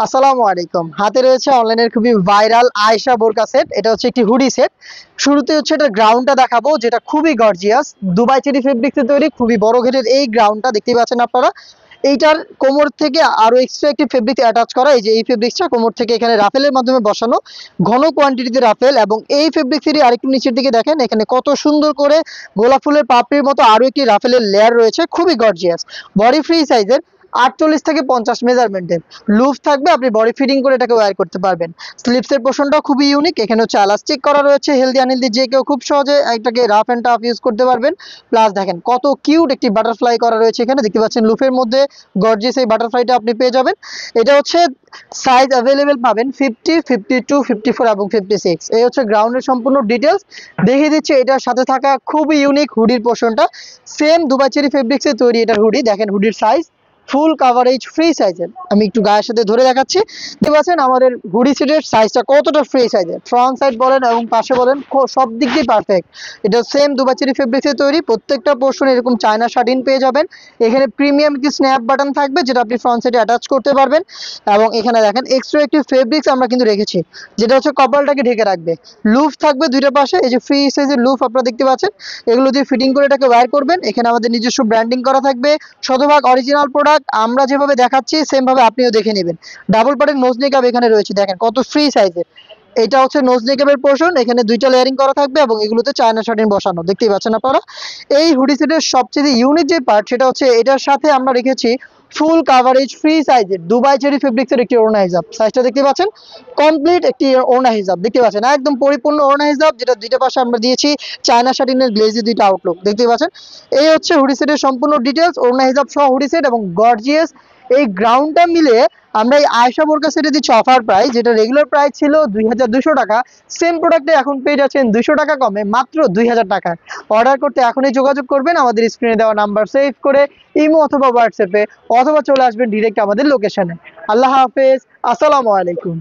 আসসালামু আলাইকুম। হাতে রয়েছে অনলাইনের খুবই ভাইরাল আয়েশা বোরকা সেট। এটা হচ্ছে একটি হুডি সেট। শুরুতে হচ্ছে এটা গ্রাউন্ডটা দেখাবো, যেটা খুবই গর্জিয়াস দুবাই চেরি ফেব্রিক্সে তৈরি, খুবই বড় ঘেরের এই গ্রাউন্ডটা দেখতেই পাচ্ছেন আপনারা। এইটার কোমর থেকে আরো এক্সট্রা একটি ফেব্রিক অ্যাটাচ করা, এই যে এই ফেব্রিক্সটা কোমর থেকে এখানে রাফেলের মাধ্যমে বসানো, ঘন কোয়ান্টিটিতে রাফেল। এবং এই ফেব্রিক্সেরই আরেকটু নিচের দিকে দেখেন, এখানে কত সুন্দর করে গোলাপ ফুলের পাপড়ির মতো আরো একটি রাফেলের লেয়ার রয়েছে, খুবই গর্জিয়াস। বডি ফ্রি সাইজের, 48 থেকে 50 মেজারমেন্টের লুফ থাকবে, আপনি বডি ফিটিং করে এটাকে ওয়্যার করতে পারবেন। স্লিপসের পোর্শনটাও খুবই ইউনিক, এখানে হচ্ছে এলাস্টিক করা রয়েছে, হেলদি আনহেলদি যে কেউ খুব সহজে এটাকে রাফ অ্যান্ড টাফ ইউজ করতে পারবেন। প্লাস দেখেন কত কিউট একটি বাটারফ্লাই করা রয়েছে, এখানে দেখতে পাচ্ছেন লুফের মধ্যে গর্জিয়াস এই বাটারফ্লাইটা আপনি পেয়ে যাবেন। এটা হচ্ছে সাইজ অ্যাভেলেবেল পাবেন 50, 52, 54 এবং 56। এই হচ্ছে গ্রাউন্ডের সম্পূর্ণ ডিটেলস। দেখিয়ে দিচ্ছি এটার সাথে থাকা খুবই ইউনিক হুডির পোর্শনটা। সেম দুবাই চেরি ফেব্রিক্সে তৈরি এটার হুডি। দেখেন হুডির সাইজ ফুল কাভারেজ ফ্রি সাইজের, আমি একটু গায়ের সাথে ধরে দেখাচ্ছি। দেখতে পাচ্ছেন আমাদের হুডি সেটের সাইজটা কতটা ফ্রি সাইজের, ফ্রন্ট সাইড বলেন এবং পাশে বলেন সব দিক দিয়ে পারফেক্ট। এটা সেম দুবাই চেরি ফেব্রিক্সে তৈরি, প্রত্যেকটা পোর্শন এরকম চায়না শার্টিন পেয়ে যাবেন। এখানে প্রিমিয়াম একটি স্ন্যাপ বাটন থাকবে, যেটা আপনি ফ্রন্ট সাইডে অ্যাটাচ করতে পারবেন। এবং এখানে দেখেন এক্সট্রা একটি ফেব্রিক্স আমরা কিন্তু রেখেছি, যেটা হচ্ছে কপালটাকে ঢেকে রাখবে। লুফ থাকবে দুইটা পাশে, এই যে ফ্রি সাইজের লুফ আপনারা দেখতে পাচ্ছেন, এগুলো দিয়ে ফিটিং করে এটাকে ওয়্যার করবেন। এখানে আমাদের নিজস্ব ব্র্যান্ডিং করা থাকবে, শতভাগ অরিজিনাল প্রোডাক্ট। আমরা যেভাবে দেখাচ্ছি সেম ভাবে আপনিও দেখে নেবেন। ডাবল পার্টের নোজ নেকআপ এখানে রয়েছে, দেখেন কত ফ্রি সাইজের। এটা হচ্ছে নোজ নেকআপের পোর্শন, এখানে দুইটা লেয়ারিং করা থাকবে এবং এগুলোতে চায়না শার্টিন বসানো, দেখতেই পাচ্ছেন আপনারা। এই হুডি সেটের সবচেয়ে ইউনিক যে পার্ট, সেটা হচ্ছে এটার সাথে আমরা রেখেছি ফুল কাভারেজ ফ্রি সাইজের দুবাই চেরি ফেব্রিক্সের একটি ওড়না হিজাব। সাইজটা দেখতে পাচ্ছেন, কমপ্লিট একটি ওড়না হিজাব দেখতে পাচ্ছেন, একদম পরিপূর্ণ ওড়না হিজাব, যেটা দুইটা পাশে আমরা দিয়েছি চায়না শার্টিনের গ্লেজি দুইটা আউটলুক, দেখতে পাচ্ছেন। এই হচ্ছে হুডি সেটের সম্পূর্ণ ডিটেলস, ওড়না হিজাব সহ হুডি সেট এবং গর্জিয়াস এই গ্রাউন্ডটা মিলে আমরা এই আয়েশা বোরকা সেটে দিচ্ছি অফার প্রাইস, যেটা রেগুলার প্রাইস ছিল 2200 টাকা। সেম প্রোডাক্টে এখন পেয়ে যাচ্ছেন 200 টাকা কমে মাত্র 2000 টাকায়। অর্ডার করতে এখনই যোগাযোগ করবেন আমাদের স্ক্রিনে দেওয়া নাম্বার সেভ করে, ইমো অথবা হোয়াটসঅ্যাপে, অথবা চলে আসবেন ডিরেক্ট আমাদের লোকেশনে। আল্লাহ হাফেজ, আসসালামু আলাইকুম।